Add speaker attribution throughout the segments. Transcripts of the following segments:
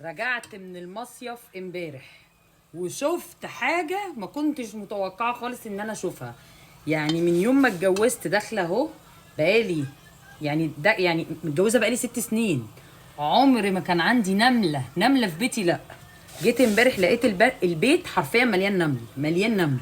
Speaker 1: رجعت من المصيف امبارح وشفت حاجة ما كنتش متوقعة خالص ان انا اشوفها. يعني من يوم ما اتجوزت داخلة اهو، بقالي يعني متجوزة بقالي 6 سنين. عمري ما كان عندي نملة في بيتي، لا. جيت امبارح لقيت البيت حرفيا مليان نمل، مليان نمل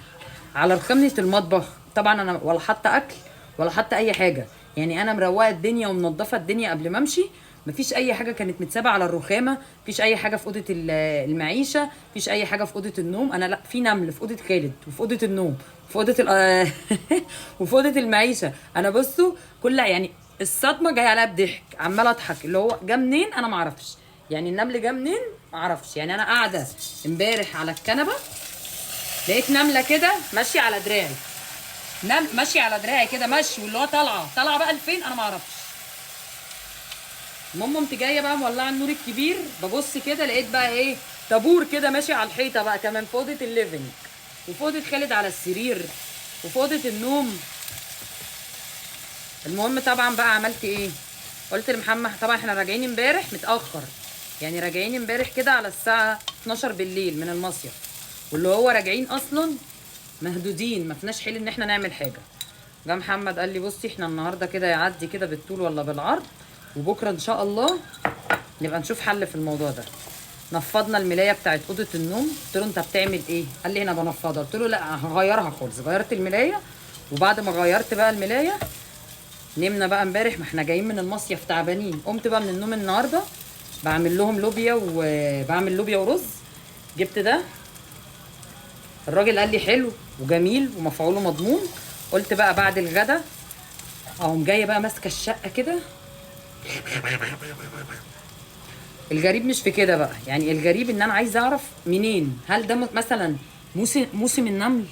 Speaker 1: على رخامة المطبخ. طبعا انا ولا حاطة اكل ولا حاطة اي حاجة، يعني انا مروقة الدنيا ومنضفة الدنيا قبل ما امشي. مفيش اي حاجه كانت متسابه على الرخامه، مفيش اي حاجه في اوضه المعيشه، مفيش اي حاجه في اوضه النوم. انا لا، في نمل في اوضه خالد وفي اوضه النوم في اوضه وفي اوضه المعيشه. انا بصوا كل يعني الصدمه جايه عليها بضحك، عماله اضحك اللي هو جه منين انا ما اعرفش. يعني النمل جه منين ما اعرفش. يعني انا قاعده امبارح على الكنبه لقيت نمله كده ماشيه على دراعي، ماشيه على دراعي كده ماشي، واللي هو طالعه بقى لفين انا ما اعرفش. المهم قمت جايه بقى مولعه النور الكبير، ببص كده لقيت بقى ايه، طابور كده ماشي على الحيطه بقى كمان في اوضه الليفنج، وفي اوضه خالد على السرير، وفي اوضه النوم. المهم طبعا بقى عملت ايه، قلت لمحمد طبعا احنا راجعين امبارح متاخر، يعني راجعين امبارح كده على الساعه 12 بالليل من المصيف، واللي هو راجعين اصلا مهدودين، ما فيناش حيل ان احنا نعمل حاجه. جه محمد قال لي بصي احنا النهارده كده يعدي كده بالطول ولا بالعرض، وبكره ان شاء الله نبقى نشوف حل في الموضوع ده. نفضنا الملايه بتاعت اوضه النوم. قلت له انت بتعمل ايه؟ قال لي انا بنفضها. قلت له لا هغيرها خالص. غيرت الملايه، وبعد ما غيرت بقى الملايه نمنا بقى امبارح، ما احنا جايين من المصيف تعبانين. قمت بقى من النوم النهارده بعمل لهم لوبيا، وبعمل لوبيا ورز. جبت ده، الراجل قال لي حلو وجميل ومفعوله مضمون. قلت بقى بعد الغدا اقوم جايه بقى ماسكه الشقه كده. الغريب مش في كده بقى، يعني الغريب ان انا عايزه اعرف منين، هل ده مثلا موسم النمل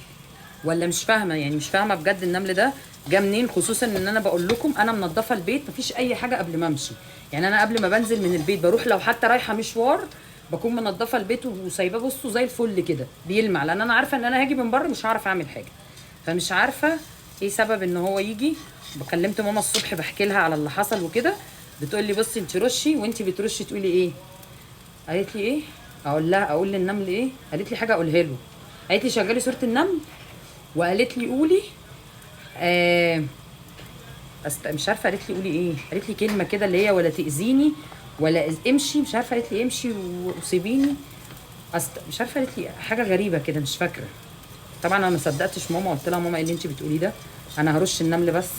Speaker 1: ولا مش فاهمه. يعني مش فاهمه بجد النمل ده جه منين، خصوصا ان انا بقول لكم انا منضفه البيت مفيش اي حاجه قبل ما امشي. يعني انا قبل ما بنزل من البيت بروح لو حتى رايحه مشوار بكون منضفه البيت وسايباه بصوا زي الفل كده بيلمع، لان انا عارفه ان انا هاجي من بره مش هعرف اعمل حاجه. فمش عارفه ايه سبب ان هو يجي. كلمت ماما الصبح بحكي لها على اللي حصل وكده، بتقول لي بصي انت رشي، وانت بترشي تقولي ايه. قالت لي ايه؟ اقول للنمل ايه؟ قالت لي حاجه اقولها له. قالت لي شغلي صوره النمل، وقالت لي قولي مش عارفه قالت لي قولي ايه. قالت لي كلمه كده اللي هي ولا تاذيني ولا امشي، مش عارفه قالت لي امشي وسيبيني. مش عارفه قالت لي حاجه غريبه كده مش فاكره. طبعا انا ما صدقتش ماما، قلت لها ماما ايه اللي انت بتقوليه ده؟ انا هرش النمل بس،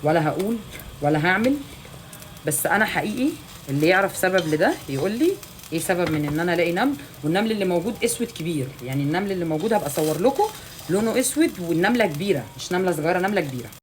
Speaker 1: ولا هقول ولا هعمل. بس انا حقيقي اللي يعرف سبب لده يقول لي ايه سبب من ان انا الاقي نمل. والنمل اللي موجود اسود كبير، يعني النمل اللي موجود هبقى اصور لكم لونه اسود، والنمله كبيره مش نمله صغيره، نمله كبيره.